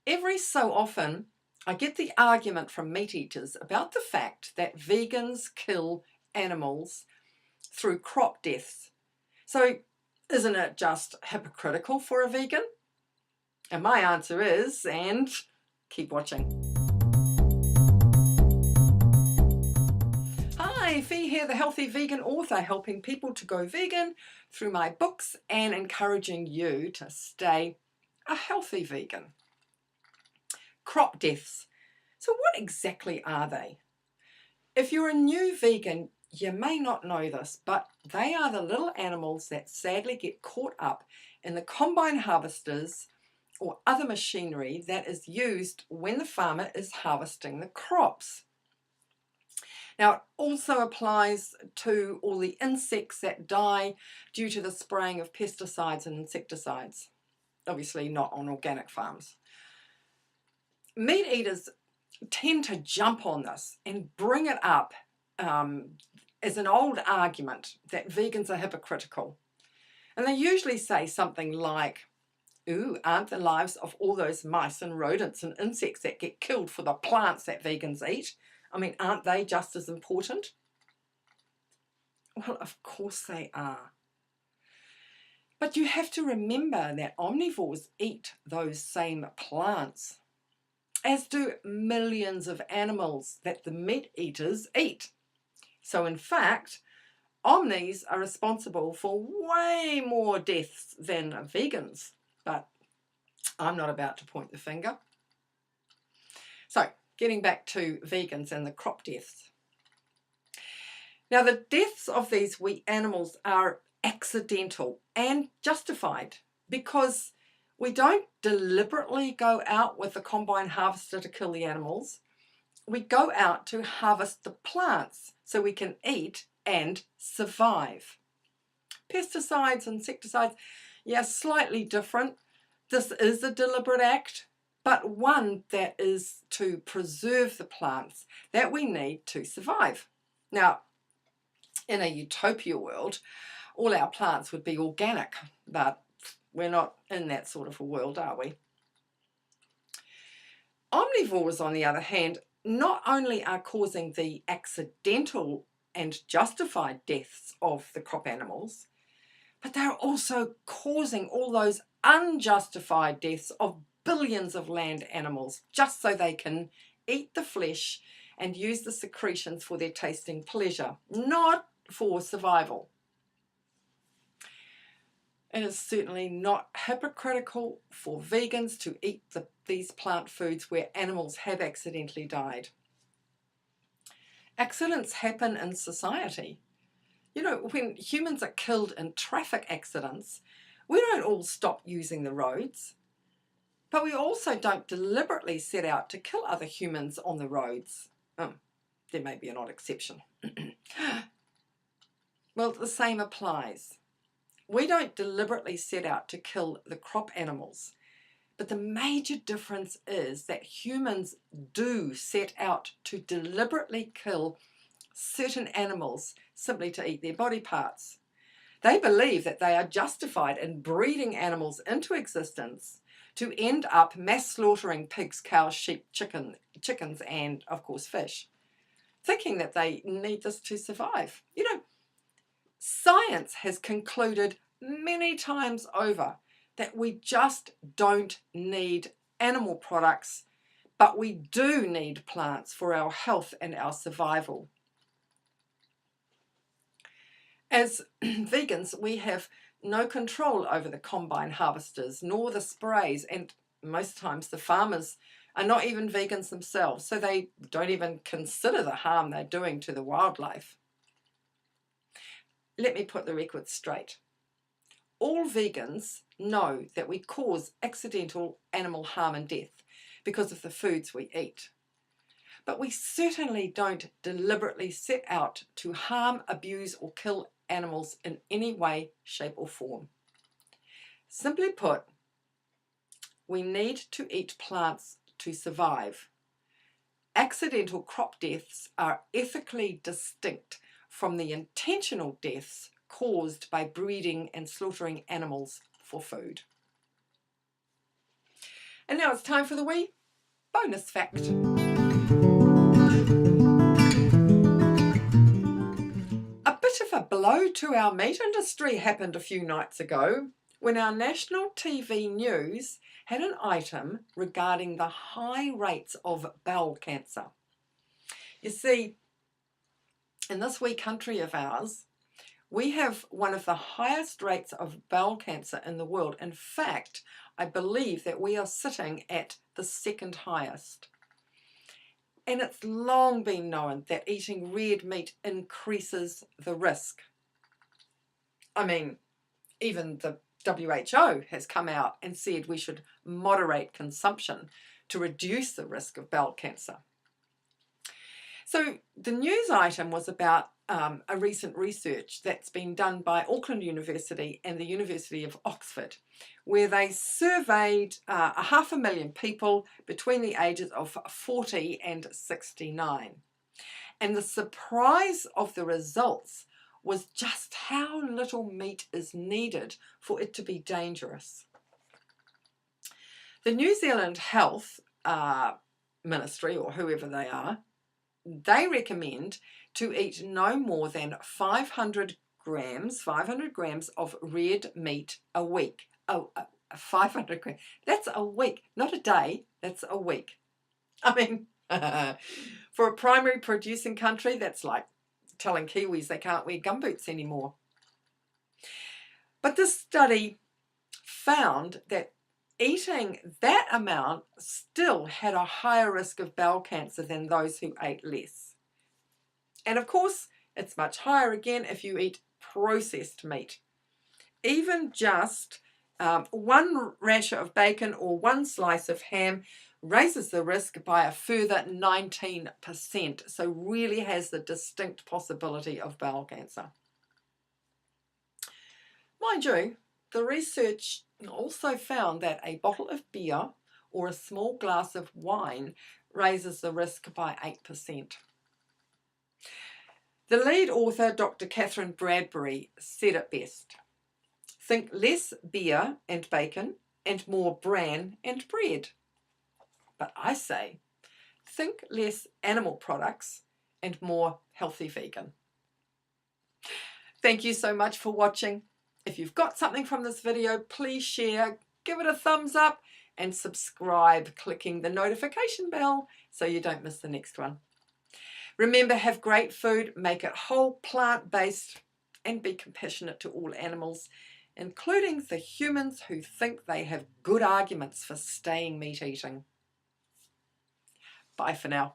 Every so often, I get the argument from meat eaters about the fact that vegans kill animals through crop deaths. So, isn't it just hypocritical for a vegan? And my answer is, and keep watching. Hi, Fee here, the Healthy Vegan author, helping people to go vegan through my books and encouraging you to stay a healthy vegan. Crop deaths. So what exactly are they? If you're a new vegan, you may not know this, but they are the little animals that sadly get caught up in the combine harvesters or other machinery that is used when the farmer is harvesting the crops. Now, it also applies to all the insects that die due to the spraying of pesticides and insecticides, obviously not on organic farms. Meat eaters tend to jump on this and bring it up as an old argument that vegans are hypocritical. And they usually say something like, ooh, aren't the lives of all those mice and rodents and insects that get killed for the plants that vegans eat? I mean, aren't they just as important? Well, of course they are. But you have to remember that omnivores eat those same plants, as do millions of animals that the meat eaters eat. So in fact, omnis are responsible for way more deaths than vegans, but I'm not about to point the finger. So getting back to vegans and the crop deaths. Now, the deaths of these wee animals are accidental and justified because we don't deliberately go out with the combine harvester to kill the animals. We go out to harvest the plants so we can eat and survive. Pesticides, insecticides, yeah, slightly different. This is a deliberate act, but one that is to preserve the plants that we need to survive. Now, in a utopia world, all our plants would be organic, but we're not in that sort of a world, are we? Omnivores, on the other hand, not only are causing the accidental and justified deaths of the crop animals, but they're also causing all those unjustified deaths of billions of land animals just so they can eat the flesh and use the secretions for their tasting pleasure, not for survival. It is certainly not hypocritical for vegans to eat these plant foods where animals have accidentally died. Accidents happen in society. You know, when humans are killed in traffic accidents, we don't all stop using the roads, but we also don't deliberately set out to kill other humans on the roads. There may be an odd exception. Well, the same applies. We don't deliberately set out to kill the crop animals, but the major difference is that humans do set out to deliberately kill certain animals simply to eat their body parts. They believe that they are justified in breeding animals into existence to end up mass slaughtering pigs, cows, sheep, chickens, and of course fish, thinking that they need this to survive. You know, science has concluded many times over that we just don't need animal products, but we do need plants for our health and our survival. As vegans, we have no control over the combine harvesters nor the sprays, and most times the farmers are not even vegans themselves, so they don't even consider the harm they're doing to the wildlife. Let me put the record straight. All vegans know that we cause accidental animal harm and death because of the foods we eat. But we certainly don't deliberately set out to harm, abuse, or kill animals in any way, shape, or form. Simply put, we need to eat plants to survive. Accidental crop deaths are ethically distinct from the intentional deaths caused by breeding and slaughtering animals for food. And now it's time for the wee bonus fact. A bit of a blow to our meat industry happened a few nights ago when our national TV news had an item regarding the high rates of bowel cancer. You see, in this wee country of ours, we have one of the highest rates of bowel cancer in the world. In fact, I believe that we are sitting at the second highest. And it's long been known that eating red meat increases the risk. I mean, even the WHO has come out and said we should moderate consumption to reduce the risk of bowel cancer. So the news item was about a recent research that's been done by Auckland University and the University of Oxford, where they surveyed 500,000 people between the ages of 40 and 69. And the surprise of the results was just how little meat is needed for it to be dangerous. The New Zealand Health Ministry, or whoever they are, they recommend to eat no more than 500 grams of red meat a week. 500 grams. That's a week, not a day. That's a week. I mean, for a primary producing country, that's like telling Kiwis they can't wear gumboots anymore. But this study found that eating that amount still had a higher risk of bowel cancer than those who ate less. And of course, it's much higher again if you eat processed meat. Even just one rasher of bacon or one slice of ham raises the risk by a further 19%, so really has the distinct possibility of bowel cancer. Mind you, the research also found that a bottle of beer or a small glass of wine raises the risk by 8%. The lead author, Dr. Catherine Bradbury, said it best. Think less beer and bacon and more bran and bread. But I say, think less animal products and more healthy vegan. Thank you so much for watching. If you've got something from this video, please share, give it a thumbs up and subscribe, clicking the notification bell so you don't miss the next one. Remember, have great food, make it whole plant-based and be compassionate to all animals, including the humans who think they have good arguments for staying meat eating. Bye for now.